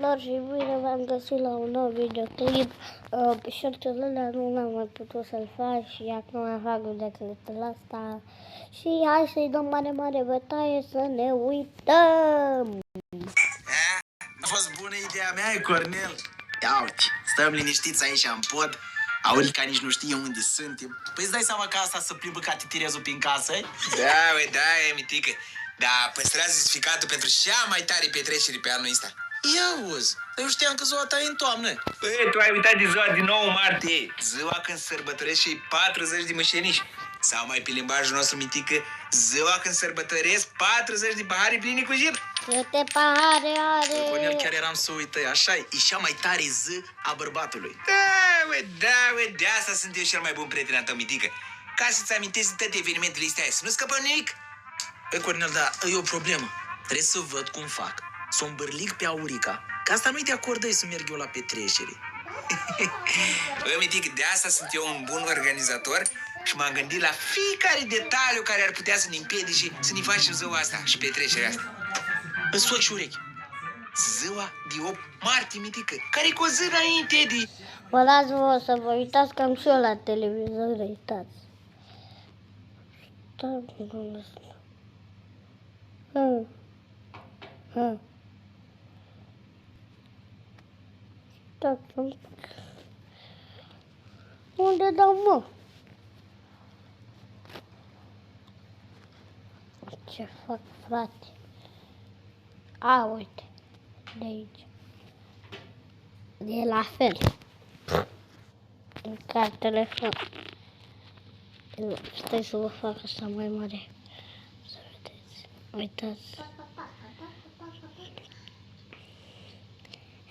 Femeilor, și bine v-am găsit la un nou videoclip. Shortul ăla nu l-am mai putut să-l fac și acum mai fac videoclipul ăsta. Și hai să-i dăm mare bătaie să ne uităm. A fost bună ideea mea, Cornel. Ia uite, stăm liniștiți aici în pod. Aurica nici nu știe unde suntem. Păi îți dai seama că asta să plimbă ca titirezul prin casă, e? Da, ui, da, e mitică. Dar păstrează justificatul pentru cea mai tare petrecere pe anul ăsta. Ia uzi, eu știam că ziua ta e în toamnă. Păi, tu ai uitat de ziua din 9 martie. Ziua când sărbătoresc și 40 de mășeniși. Sau mai pe limbajul nostru mitică, ziua când sărbătoresc 40 de pahare pline cu jir. Câte pahare are? Cornel, chiar eram să uită, așa e cea mai tare zi a bărbatului. Da, de asta sunt eu cel mai bun prieten al tău, mitică. Ca să-ți amintesc de toate evenimentele astea, să nu scăpăm nimic. Băi, Cornel, dar e o problemă. Trebuie să văd cum fac. Să o îmbârlic pe Aurica, că asta nu-i de acord să merg eu la petrecere. Băi, mitică, de asta sunt eu un bun organizator și m-am gândit la fiecare detaliu care ar putea să ne împiedice să ne facem ziua asta și petrecerea asta. Îți fac și urechi. Ziua de 8 martie, mitică, care e cu o zi înainte de... Vă las vouă să vă uitați că am și eu la televizor, uitați. Unde dau, mă? Ce fac, frate? A, uite, de aici. E la fel. Ca telefon. Stai să vă fac asta mai mare. Să vedeți. Uitați.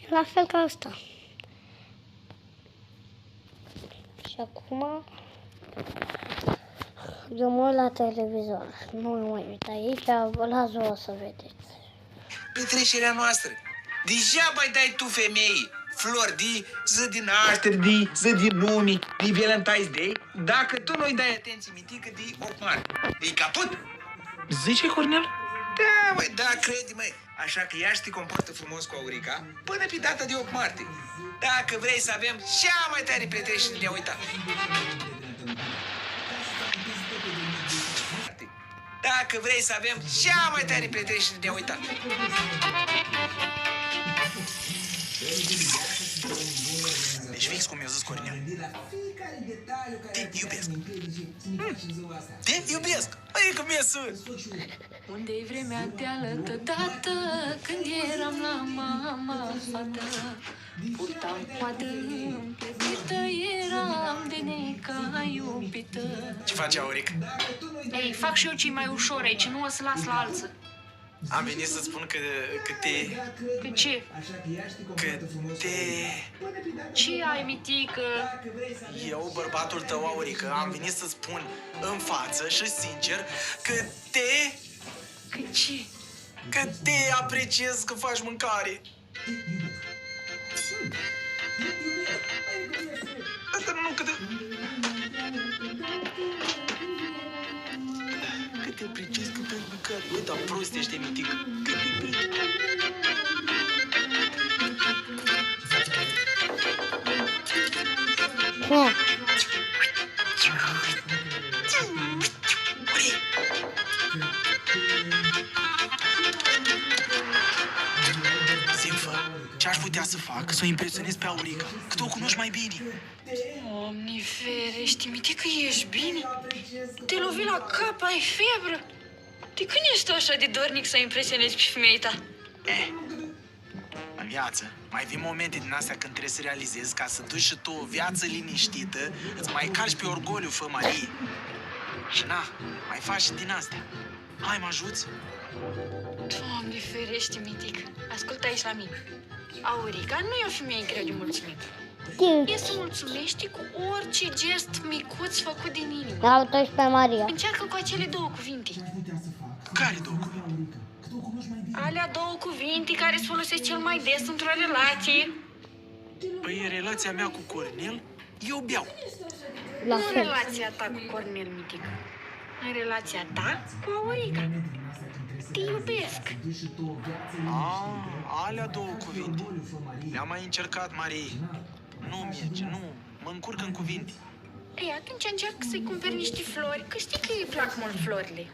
E la fel ca asta. Și acum eu mă uit la televizor. Nu mă mai uit aici, vă las vouă să vedeți. Petrecerea noastră. Degeaba îi dai tu femeii flori de zi din naștere, de zi din nume, de Valentine's Day, dacă tu nu-i dai atenție mitică de 8 martie. E caput? Zice, Cornel? Da, măi, da, crede-mă. Așa că ea și te comportă frumos cu Aurica până pe data de 8 martie. Dacă vrei să avem cea mai tare petrecere, ne uita. Dacă vrei să avem cea mai tare petrecere, ne uita. Deci fix cum mi-a zis Cornel. Te iubesc. Te iubesc. Păi că mi-e sus. Unde-i vremea de alătădată, când eram la mama fată, purtam coadă împletită, eram de neca iubită. Ce face, Auric? Ei, fac și eu ce mai ușor aici, nu o să las la alții. Am venit să spun că te... Că ce? Că te... Ce ai, mitică? Eu, bărbatul tău, Aurică, am venit să spun în față și sincer că Că ce? Că te apreciez că faci mâncare. Asta nu, că te... Că te apreciez că faci mâncare. Uite, dar prost ești, mitic. Că te apreciez. Ce-aș putea să fac? Să o impresionez pe Aurica, că tu o cunoști mai bine. Doamne ferește, mitică, ești bine? Te lovi la cap, ai febră? De când ești tu așa de dornic să impresionezi pe femeia ta? În viață, mai vin momente din astea când trebuie să realizezi ca să duci și tu o viață liniștită, îți mai calci pe orgoliu, fă Marie. Și na, mai faci și din astea. Hai, mă ajuți? Doamne ferește, mitic. Ascultă aici la mine. Aurica nu e o femeie greu de mulțumit. E să mulțumești cu orice gest micuț făcut din inimă. Iau-te pe Maria. Încearcă cu acele două cuvinte. Care două cuvinte? Alea două cuvinte care se folosesc cel mai des într-o relație. Păi în relația mea cu Cornel, eu beau. La Nu în fel. relația ta cu Cornel, mitic. În relația ta cu Aurica. te iubesc. Alea două cuvinte. Le-am mai încercat, Marie. Nu merge, nu. Mă încurc în cuvinte. Ei, atunci încerc să-i cumperi niște flori, că știi că îi plac mult florile.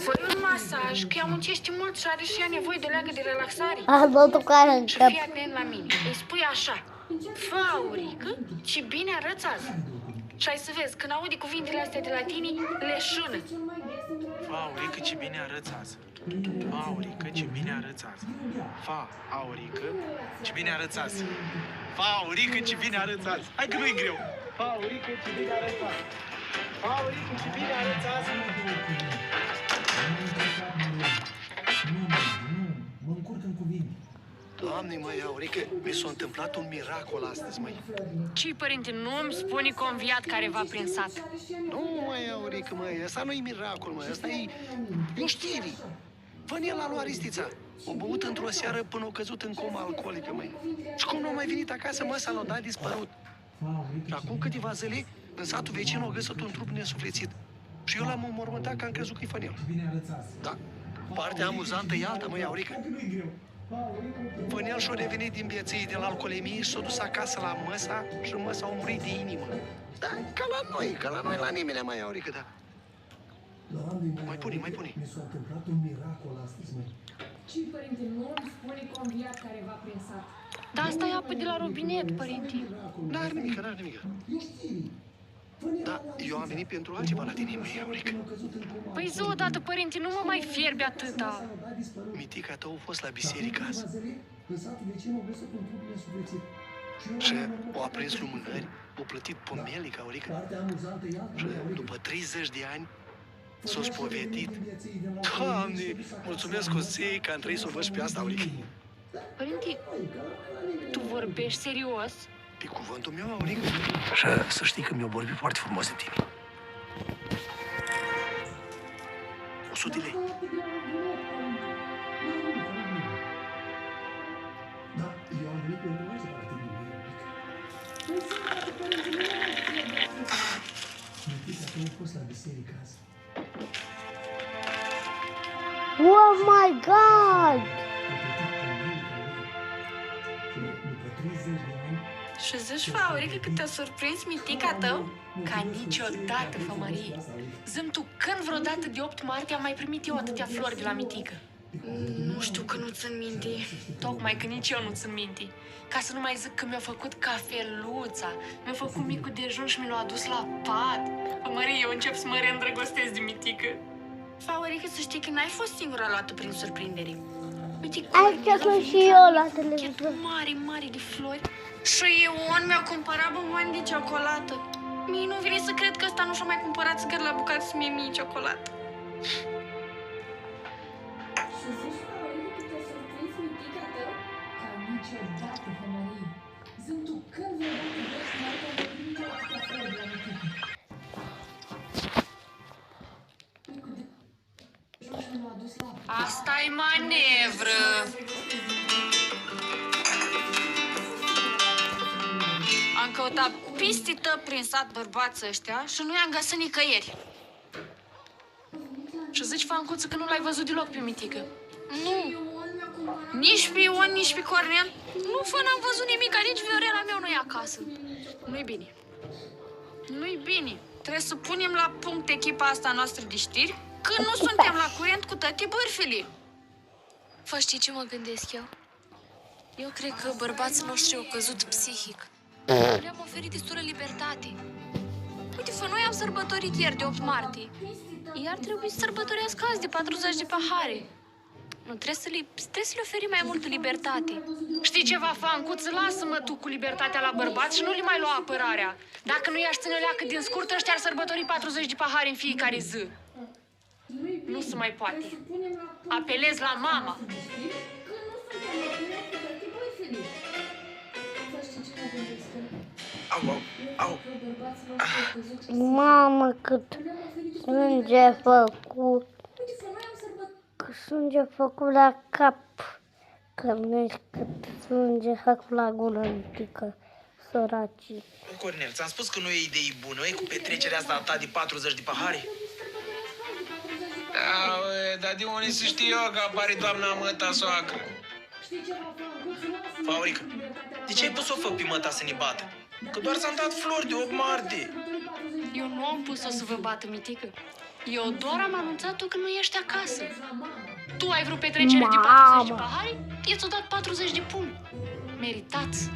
Fă-i un masaj, că ea muncește mult și are și ea nevoie de o leagă de relaxare. Bătul care în Și cap. fii atent la mine. Îi spui așa: fă, Aurică, ce bine arăți azi. Și ai să vezi, când aude cuvintele astea de la tine, le șună. Fa, Aurică, ce bine arăți azi. Fa, Aurică, ce bine arăți azi. Fa, Aurică, ce bine arăți azi. Fa, Aurică, ce bine arăți azi. Hai că nu-i greu. Fa, Aurică, ce bine arăți azi. Fa, Aurică, ce bine arăți azi. Mă încurc în cuvinte. Doamne, măi, Aurică, mi s-a întâmplat un miracol astăzi, măi. Ce, părinte, nu-mi spune că a înviat careva prin sat? Nu, măi, Aurică, măi, ăsta nu-i miracol, măi, ăsta e știri. Vănel a luat Ristița. O băut într-o seară până a căzut în coma alcoolică, măi. Și cum nu a mai venit acasă, mă, s-a dat dispărut. Și acum câteva zile, în satul vecin a găsit un trup nesuflețit. Și eu l-am înmormântat că am crezut că e Fănel. Da. Partea amuzantă e alta, măi, Aurică. Fănel și-a revenit din bieții de la alcoolemie și s-a dus acasă la măsa și măsa a murit de inimă. Da, ca la noi, la nimeni, mai Aurică, da. Mai pune. Mi s-a întâmplat un miracol astăzi, măi. Ce, părinte, nu îmi spune că a înviat careva prin sat? Dar asta e apă de la robinet, părinte. N-are nimic. Da, eu am venit pentru altceva la tine, măi, Aurică. Păi zi odată, părinte, nu mă mai fierbe atâta. Mitica tău a fost la biserică azi. Și au aprins lumânări, au plătit pomelic, Aurică. Și după 30 de ani s-a spovedit. Doamne, mulțumesc Osei că am trăit să o văd și pe asta, Aurică. Părinte, tu vorbești serios? Pe cuvântul meu, Aurică. Și să știi că mi-a vorbit foarte frumos de tine. 100 de lei. Da, eu am venit pentru altceva la tine, Aurică. Mitica tău a fost la biserică azi. Oh my God! După 30 de ani, Și zici, Aurică, că te-a surprins mitica tău? Ca niciodată, fă, Marie. Zi-mi tu, când vreodată de 8 martie am mai primit eu atâtea flori de la mitică? Nu știu, că nu țin minte. Tocmai că nici eu nu țin minte. Ca să nu mai zic că mi-a făcut cafeluța, mi-a făcut micul dejun și mi l-a adus la pat. Fă, Marie, eu încep să mă reîndrăgostesc de mitică. Aurică, să știi că n-ai fost singura luată prin surprindere. Aici sunt și eu la televizor. Mare de flori. Și Ion mi-a cumpărat bomboane de ciocolată. Mie nu vine să cred că ăsta nu și-a mai cumpărat țigări la bucată să mie ciocolată. Și zici, Aurică, că te-a surprins mitica tău? Ca niciodată, fă, Marie. Zi-mi tu, când vreodată de 8 martie am primit eu atâtea flori de la mitică? Asta e manevră. Am căutat pistită prin sat bărbații ăștia și nu i-am găsit nicăieri. Și zici, Fancuță, că nu l-ai văzut deloc pe mitică. Nu. Nici pe Ion, nici pe Cornel. Nu, fă, n-am văzut nimic, nici Viorela meu nu e acasă. Nu-i bine. Nu-i bine. Trebuie să punem la punct echipa asta noastră de știri, că nu suntem la curent cu toate bârfele. Fă, știi ce mă gândesc eu? Eu cred că bărbații noștri au căzut psihic. Le-am oferit destulă libertate. Uite, fă, noi am sărbătorit ieri de 8 martie. Ei ar trebui să sărbătorească azi de 40 de pahare. Nu, trebuie să le oferim mai multă libertate. Știi ceva, Fancuță? Lasă-mă tu cu libertatea la bărbați și nu le mai lua apărarea. Dacă nu i-aș ține o leacă din scurt, ăștia ar sărbători 40 de pahare în fiecare zi. Nu se mai poate. Apelez la mama. Au. Mamă, cât sânge făcut. Cât sânge făcut la cap. Că nu cât sânge făcut la gură, mică, săracii. Cornel, ți-am spus că nu e idee bună, e cu petrecerea asta ta de 40 de pahare? Dar de unde să știu eu că apare doamna măta soacră? Faurică, de ce ai pus-o fă pe măta să ne bată? Că doar ți-am dat flori de 8 martie. Eu nu am pus-o să vă bată, mitică. Eu doar am anunțat-o că nu ești acasă. Tu ai vrut petrecere de 40 de pahari, i ți-o dat 40 de pumni. Meritați.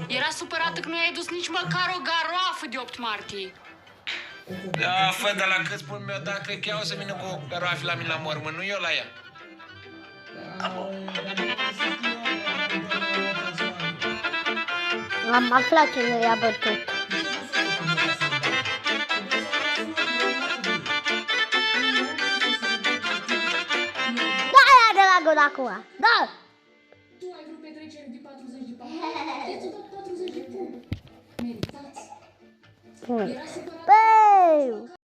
Era supărată că nu i-ai dus nici măcar o garoafă de 8 martie. Da, fă, dar la cât spun meu, da, cred că ea o să vină cu garoafe la mine la mormânt, nu eu la ea. Am aflat ce nu i-a bătut. Da, ia de la gură acum. Da! Tu ai vrut petrecere de 40 de pahari, i-ți-o dat 40 de pumni. Meritați. Era supărat. Băi!